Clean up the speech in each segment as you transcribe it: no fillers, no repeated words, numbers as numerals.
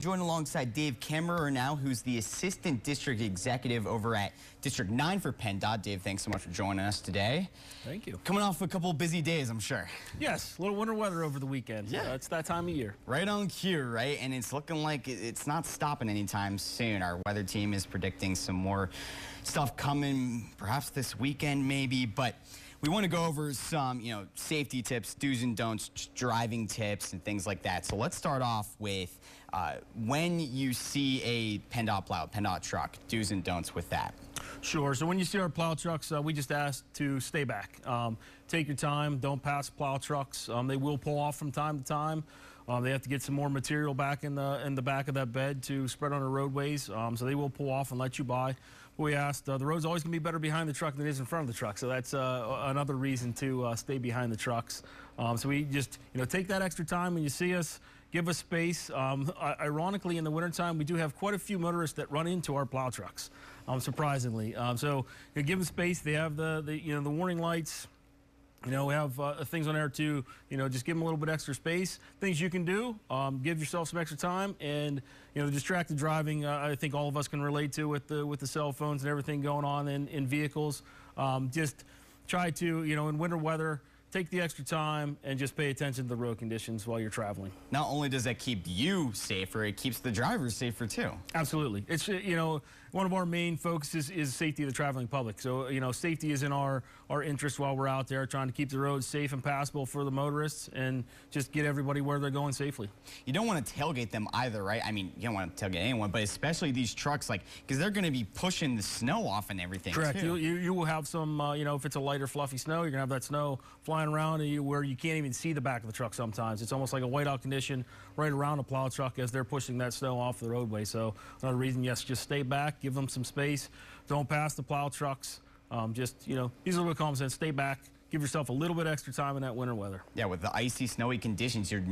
Joined alongside Dave Kammerer now, who's the Assistant District Executive over at District 9 for PennDOT. Dave, thanks so much for joining us today. Thank you. Coming off a couple busy days, I'm sure. Yes, a little winter weather over the weekend. Yeah. It's that time of year. Right on cue, right? And it's looking like it's not stopping anytime soon. Our weather team is predicting some more stuff coming, perhaps this weekend maybe, but we want to go over some, safety tips, do's and don'ts, driving tips, and things like that. So let's start off with when you see a PennDOT truck, do's and don'ts with that. Sure. So when you see our plow trucks, we just ask to stay back. Take your time. Don't pass plow trucks. They will pull off from time to time. They have to get some more material back in the back of that bed to spread on the roadways. So they will pull off and let you by. We asked, the road's always going to be better behind the truck than it is in front of the truck. So that's another reason to stay behind the trucks. So we just, take that extra time when you see us. Give us space. Ironically, in the wintertime, we do have quite a few motorists that run into our plow trucks, surprisingly. So give them space. They have the warning lights. We have things on there to, just give them a little bit extra space. Things you can do, give yourself some extra time, and distracted driving. I think all of us can relate to with the cell phones and everything going on in vehicles. Just try to, in winter weather, take the extra time and just pay attention to the road conditions while you're traveling. Not only does that keep you safer, it keeps the drivers safer too. Absolutely. It's, one of our main focuses is safety of the traveling public. So, safety is in our interest while we're out there trying to keep the roads safe and passable for the motorists and just get everybody where they're going safely. You don't want to tailgate them either, right? I mean, you don't want to tailgate anyone, but especially these trucks, because they're going to be pushing the snow off and everything. Correct. Too. You will have some, if it's a lighter, fluffy snow, you're going to have that snow flying around where you can't even see the back of the truck sometimes. It's almost like a whiteout condition right around a plow truck as they're pushing that snow off the roadway. So another reason, yes, just stay back, give them some space. Don't pass the plow trucks. These are little common sense. Stay back. Give yourself a little bit extra time in that winter weather. Yeah, with the icy, snowy conditions, you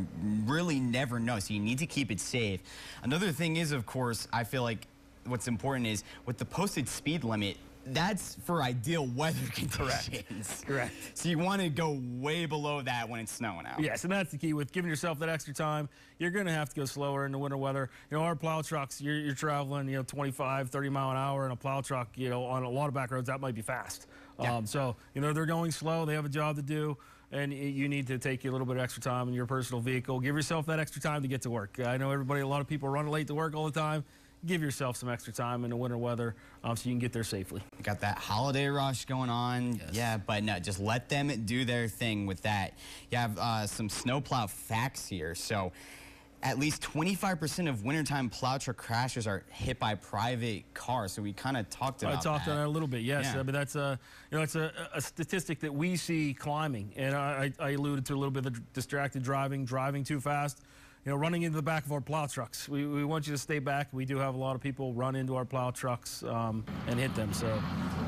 really never know, so you need to keep it safe. Another thing is, of course, I feel like what's important is with the posted speed limit, that's for ideal weather conditions. Correct. So you want to go way below that when it's snowing out. Yes, and that's the key. With giving yourself that extra time, you're going to have to go slower in the winter weather. Our plow trucks, you're traveling, 25, 30 mile an hour in a plow truck, on a lot of back roads, that might be fast. Yeah. So, they're going slow. They have a job to do. And you need to take a little bit of extra time in your personal vehicle. Give yourself that extra time to get to work. I know a lot of people run late to work all the time. Give yourself some extra time in the winter weather so you can get there safely. You got that holiday rush going on. Yes. Yeah, but no, just let them do their thing with that. You have some snowplow facts here. So at least 25% of wintertime plow truck crashes are hit by private cars. So we kind of talked about that. I talked on that a little bit, yes. Yeah. But that's it's a statistic that we see climbing. And I alluded to a little bit of distracted driving too fast. Running into the back of our plow trucks. We want you to stay back. We do have a lot of people run into our plow trucks and hit them. So,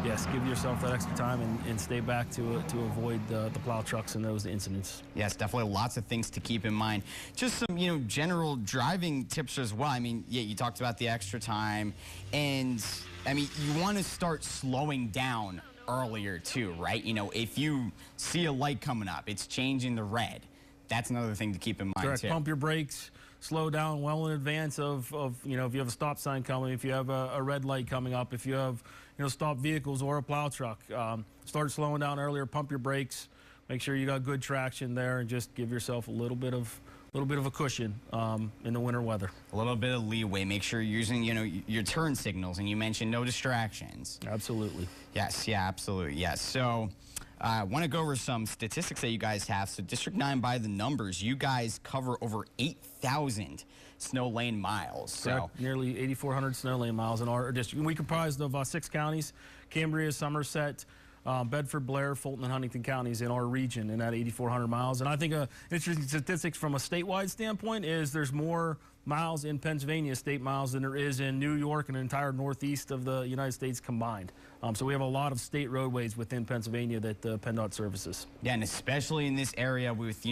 yes, give yourself that extra time and stay back to avoid the plow trucks and those incidents. Yes, definitely lots of things to keep in mind. Just some, general driving tips as well. I mean, yeah, you talked about the extra time. And, I mean, you want to start slowing down earlier too, right? If you see a light coming up, it's changing the red. That's another thing to keep in mind. Correct. Too. Pump your brakes, slow down well in advance of if you have a stop sign coming, if you have a red light coming up, if you have stopped vehicles or a plow truck, start slowing down earlier. Pump your brakes. Make sure you got good traction there, and just give yourself a little bit of a cushion in the winter weather. A little bit of leeway. Make sure you're using your turn signals, and you mentioned no distractions. Absolutely. Yes. Yeah. Absolutely. Yes. So. I want to go over some statistics that you guys have. So District 9, by the numbers, you guys cover over 8,000 snow lane miles. Correct. So nearly 8,400 snow lane miles in our district. We comprised of 6 counties: Cambria, Somerset, Bedford, Blair, Fulton, and Huntington counties in our region in that 8,400 miles. And I think interesting statistics from a statewide standpoint is there's more miles in Pennsylvania, state miles, than there is in New York and the entire northeast of the United States combined. So we have a lot of state roadways within Pennsylvania that PennDOT services. Yeah, and especially in this area with,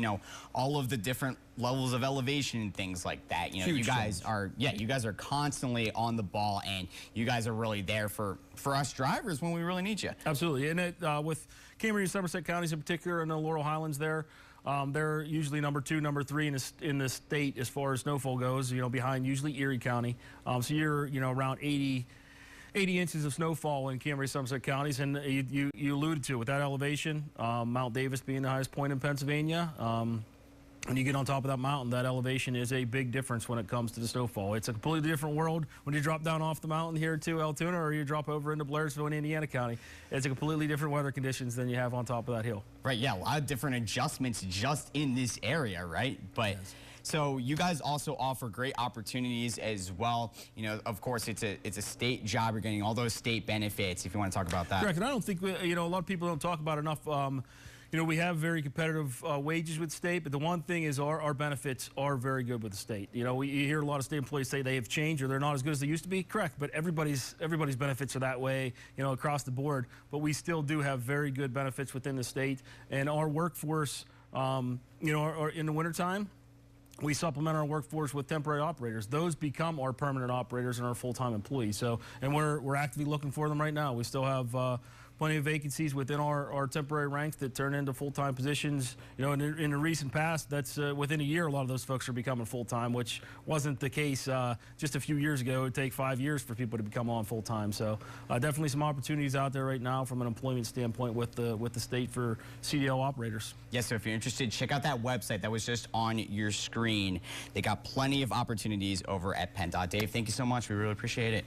all of the different levels of elevation and things like that. You guys are constantly on the ball, and you guys are really there for us drivers when we really need you. Absolutely. And with Cambria and Somerset counties in particular, and the Laurel Highlands there, They're usually number 2, number 3 in the state as far as snowfall goes, behind usually Erie County. So you're, around 80 inches of snowfall in Cambria, Somerset counties. And you alluded to it, with that elevation, Mount Davis being the highest point in Pennsylvania. When you get on top of that mountain, that elevation is a big difference when it comes to the snowfall. It's a completely different world when you drop down off the mountain here to Altoona, or you drop over into Blairsville in Indiana County. It's a completely different weather conditions than you have on top of that hill. Right, yeah, a lot of different adjustments just in this area, right? But yes. So you guys also offer great opportunities as well. Of course, it's a state job. You're getting all those state benefits, if you want to talk about that. Correct, and I don't think, a lot of people don't talk about enough. We have very competitive wages with the state, but the one thing is our benefits are very good with the state. You hear a lot of state employees say they have changed or they're not as good as they used to be. Correct, but everybody's benefits are that way, across the board. But we still do have very good benefits within the state, and our workforce, in the wintertime, we supplement our workforce with temporary operators. Those become our permanent operators and our full-time employees. So, and we're actively looking for them right now. We still have plenty of vacancies within our temporary ranks that turn into full-time positions. In the recent past, that's within a year, a lot of those folks are becoming full-time, which wasn't the case just a few years ago. It would take 5 years for people to become on full-time. So definitely some opportunities out there right now from an employment standpoint with the state for CDL operators. Yes, so if you're interested, check out that website that was just on your screen. They got plenty of opportunities over at PennDOT. Dave, thank you so much. We really appreciate it.